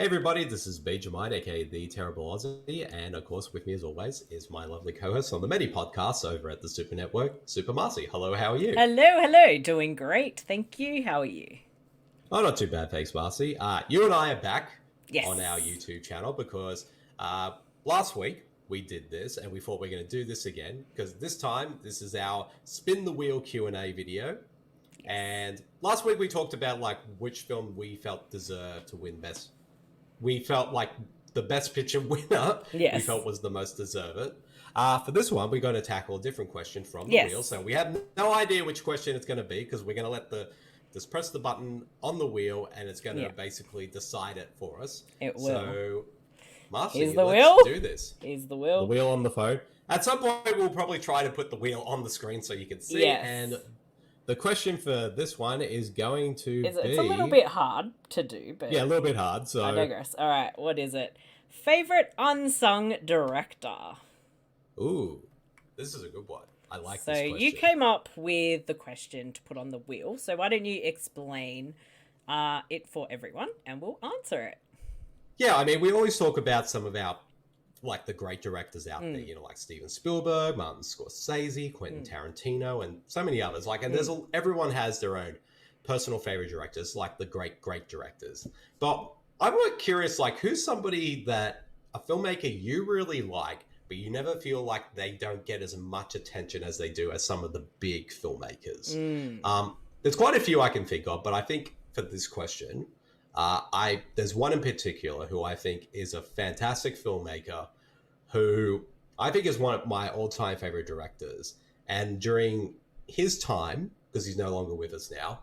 Hey everybody, this is Jermyn, aka the Terrible Aussie, and of course with me as always is my lovely co-host on the many podcasts over at the Super Network, Super Marcey. Hello, how are you? Hello. Doing great. Thank you. How are you? Oh, not too bad, thanks, Marcy. You and I are back on our Yes. YouTube channel because last week we did this and we thought we're going to do this again because this time this is our spin the wheel Q&A video. Yes. And last week we talked about like which film we felt deserved to win best. We felt like the best picture winner we Yes. felt was the most deserved. For this one, we're going to tackle a different question from the wheel. Yes. So we have no idea which question it's going to be because we're going to just press the button on the wheel and it's going to basically decide it for us. It will. So, Marcy, Here's the let's wheel. do this. Here's the The wheel. wheel on the phone. At some point, we'll probably try to put the wheel on the screen so you can see. Yes. And the question for this one is going to be... It's a little bit hard to do, but... Yeah, a little bit hard, so... I digress. All right, what is it? Favorite unsung director? Ooh, this is a good one. I like this So question. you came up with the question to put on the wheel, so why don't you explain it for everyone, and we'll answer it. Yeah, I mean, we always talk about some of our, like, the great directors out there, you know, like Steven Spielberg, Martin Scorsese, Quentin Tarantino, and so many others. Like, and everyone has their own personal favorite directors, like the great directors. But I'm like curious, like, who's somebody that a filmmaker you really like, but you never feel like they don't get as much attention as they do as some of the big filmmakers? There's quite a few I can think of, but I think for this question, there's one in particular who I think is a fantastic filmmaker, who I think is one of my all-time favorite directors. And during his time, because he's no longer with us now,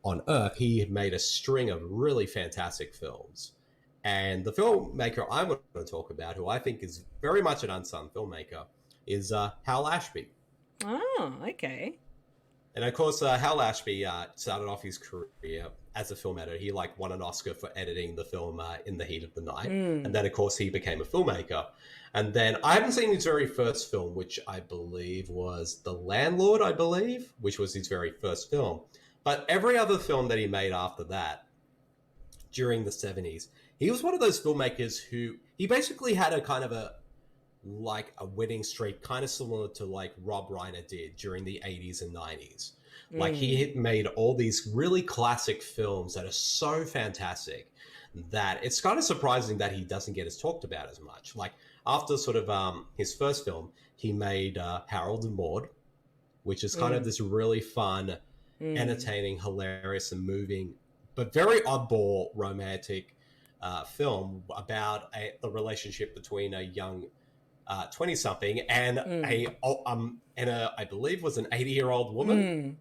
on Earth, he had made a string of really fantastic films. And the filmmaker I'm going to talk about, who I think is very much an unsung filmmaker, is Hal Ashby. Oh, okay. And of course, Hal Ashby started off his career as a film editor. He won an Oscar for editing the film In the Heat of the Night. And then, of course, he became a filmmaker. And then I haven't seen his very first film, which I believe was The Landlord, which was his very first film. But every other film that he made after that, during the 70s, he was one of those filmmakers who, he basically had a kind of a winning streak, kind of similar to Rob Reiner did during the 80s and 90s. He had made all these really classic films that are so fantastic that it's kind of surprising that he doesn't get as talked about as much. After sort of his first film, he made Harold and Maude, which is kind of this really fun, entertaining, hilarious and moving, but very oddball romantic film about the relationship between a young 20-something and I believe was an 80-year-old woman.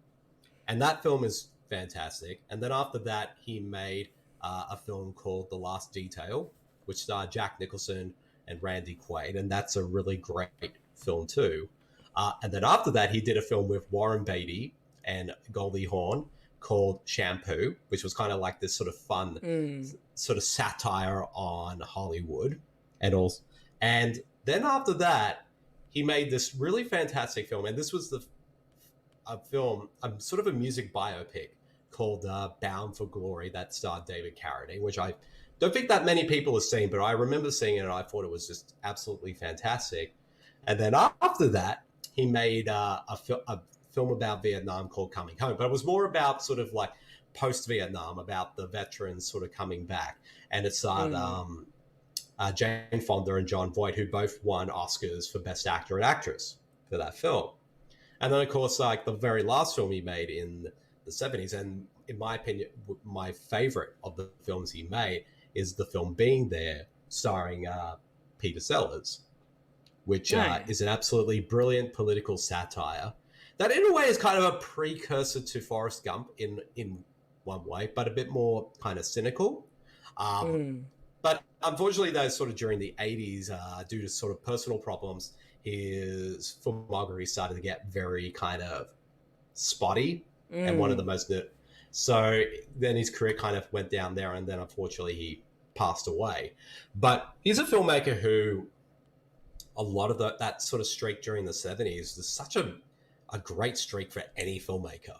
And that film is fantastic. And then after that, he made a film called The Last Detail, which starred Jack Nicholson and Randy Quaid. And that's a really great film too. And then after that, he did a film with Warren Beatty and Goldie Hawn called Shampoo, which was kind of like this sort of fun sort of satire on Hollywood. And then after that, he made this really fantastic film. And this was a film, sort of a music biopic called Bound for Glory that starred David Carradine, which I don't think that many people have seen, but I remember seeing it and I thought it was just absolutely fantastic. And then after that, he made a film about Vietnam called Coming Home, but it was more about sort of post-Vietnam, about the veterans sort of coming back. And it starred Jane Fonda and Jon Voight, who both won Oscars for Best Actor and Actress for that film. And then, of course, the very last film he made in the 70s, and in my opinion, my favorite of the films he made is the film Being There, starring Peter Sellers, which is an absolutely brilliant political satire that in a way is kind of a precursor to Forrest Gump in one way, but a bit more kind of cynical. But unfortunately, though, sort of during the 80s, due to sort of personal problems, his filmography started to get very kind of spotty. And one of the most... So then his career kind of went down there, and then unfortunately he passed away. But he's a filmmaker who a lot of that sort of streak during the 70s was such a great streak for any filmmaker.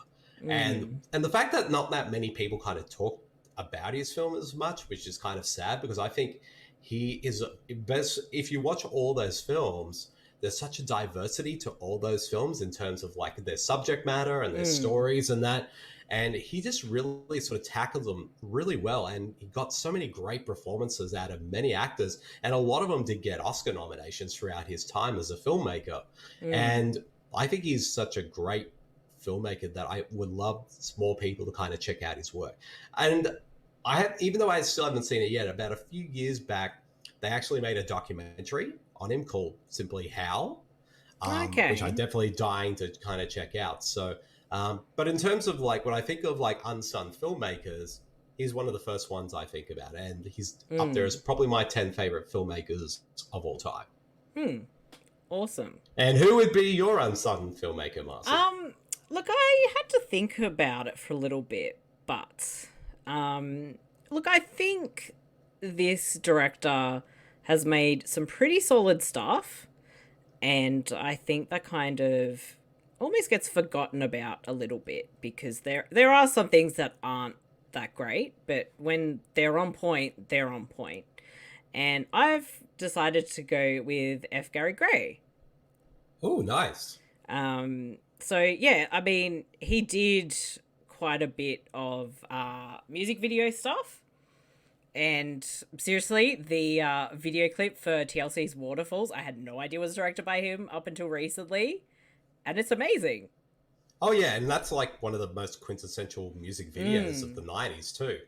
And the fact that not that many people kind of talk about his film as much, which is kind of sad because I think he is best. If you watch all those films, there's such a diversity to all those films in terms of like their subject matter and their stories and that. And he just really sort of tackled them really well. And he got so many great performances out of many actors. And a lot of them did get Oscar nominations throughout his time as a filmmaker. And I think he's such a great filmmaker that I would love more people to kind of check out his work. And even though I still haven't seen it yet, about a few years back, they actually made a documentary on him called simply How, which I'm definitely dying to kind of check out. So, but in terms of like when I think of like unsung filmmakers, he's one of the first ones I think about, and he's up there as probably my 10 favorite filmmakers of all time. Awesome. And who would be your unsung filmmaker, Marcy? Look, I had to think about it for a little bit, but look, I think this director has made some pretty solid stuff, and I think that kind of almost gets forgotten about a little bit because there are some things that aren't that great, but when they're on point, they're on point. And I've decided to go with F. Gary Gray. Oh, nice. So yeah, I mean, he did quite a bit of music video stuff. And seriously, the video clip for TLC's Waterfalls, I had no idea was directed by him up until recently. And it's amazing. Oh, yeah. And that's like one of the most quintessential music videos of the 90s, too.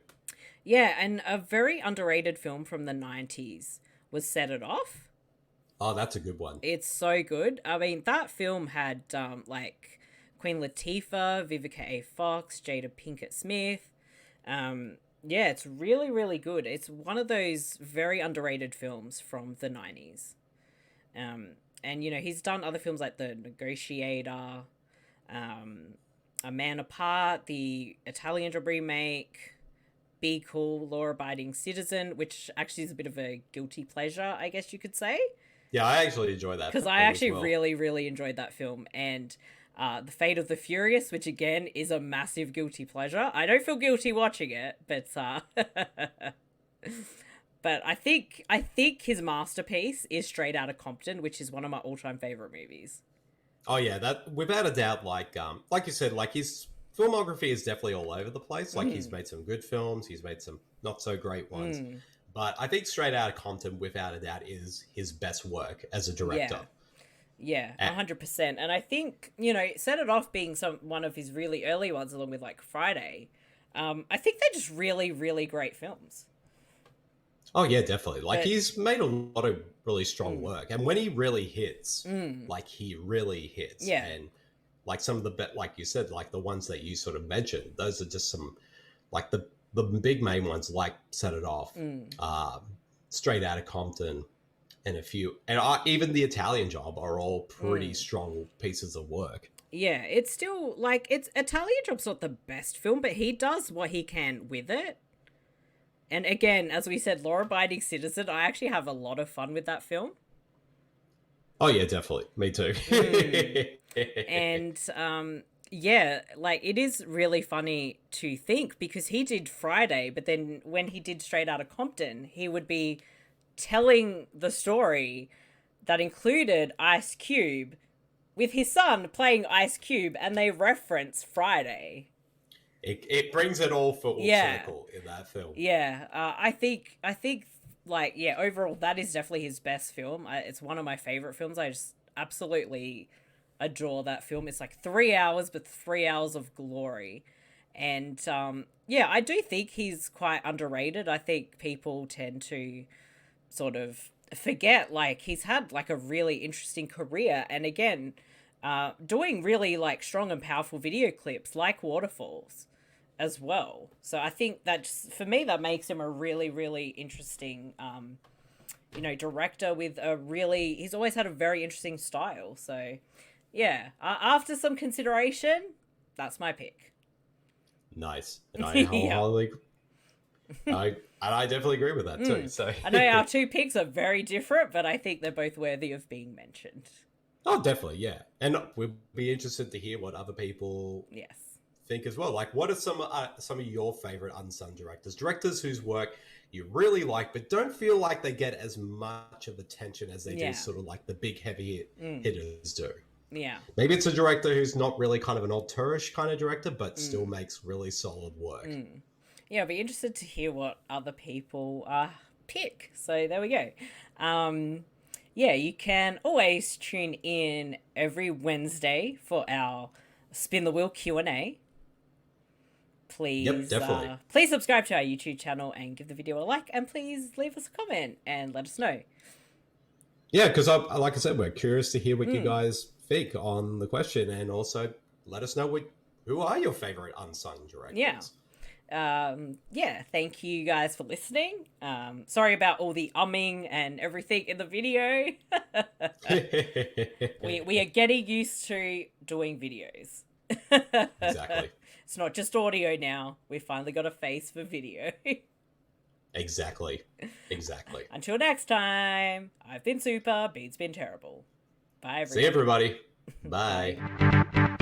Yeah. And a very underrated film from the 90s was Set It Off. Oh, that's a good one. It's so good. I mean, that film had like Queen Latifah, Vivica A. Fox, Jada Pinkett Smith. Yeah, it's really, really good. It's one of those very underrated films from the 90s. And, you know, he's done other films like The Negotiator, A Man Apart, the Italian Job remake, Be Cool, Law Abiding Citizen, which actually is a bit of a guilty pleasure, I guess you could say. Yeah, I actually enjoy that. Because I actually really, really enjoyed that film. And The Fate of the Furious, which again is a massive guilty pleasure. I don't feel guilty watching it, but but I think his masterpiece is Straight Outta Compton, which is one of my all-time favorite movies. Oh yeah, that without a doubt. Like you said, like his filmography is definitely all over the place. Like he's made some good films, he's made some not so great ones. But I think Straight Outta Compton, without a doubt, is his best work as a director. Yeah, 100%. And I think, you know, Set It Off being one of his really early ones, along with like Friday, I think they're just really, really great films. Oh yeah, definitely. Like he's made a lot of really strong work, and when he really hits, like he really hits. Yeah. And like some of the like you said, like the ones that you sort of mentioned, those are just some like the big main ones, like Set It Off, Straight Outta Compton, and a few, and even The Italian Job are all pretty strong pieces of work. Yeah, it's still like Italian Job's not the best film, but he does what he can with it. And again, as we said, Law Abiding Citizen, I actually have a lot of fun with that film. Oh yeah, definitely. Me too. And yeah, like it is really funny to think because he did Friday, but then when he did Straight Outta Compton, he would be telling the story that included Ice Cube with his son playing Ice Cube, and they reference Friday. It brings it all full circle in that film. Yeah, I think like, yeah, overall that is definitely his best film. It's one of my favorite films. I just absolutely adore that film. It's like 3 hours, but 3 hours of glory. And yeah, I do think he's quite underrated. I think people tend to sort of forget, like, he's had like a really interesting career, and again, doing really like strong and powerful video clips like Waterfalls as well. So I think that just, for me, that makes him a really, really interesting you know, director with he's always had a very interesting style. So yeah, after some consideration, that's my pick. Nice. And I wholeheartedly I definitely agree with that too. So I know our two picks are very different, but I think they're both worthy of being mentioned. Oh, definitely, yeah. And we'll be interested to hear what other people think as well. Like, what are some of your favorite unsung directors? Directors whose work you really like, but don't feel like they get as much of attention as they do sort of like the big heavy hitters do. Yeah. Maybe it's a director who's not really kind of an auteurish kind of director, but still makes really solid work. Yeah, I'll be interested to hear what other people pick. So there we go. Yeah, you can always tune in every Wednesday for our Spin the Wheel Q&A. Please, yep, definitely. Please subscribe to our YouTube channel and give the video a like, and please leave us a comment and let us know. Yeah, because like I said, we're curious to hear what you guys think on the question, and also let us know who are your favorite unsung directors. Yeah, thank you guys for listening. Sorry about all the umming and everything in the video. we are getting used to doing videos. Exactly. It's not just audio now. We finally got a face for video. Exactly. Until next time, I've been super, Bede's been terrible. Bye, everybody. See everybody. Bye.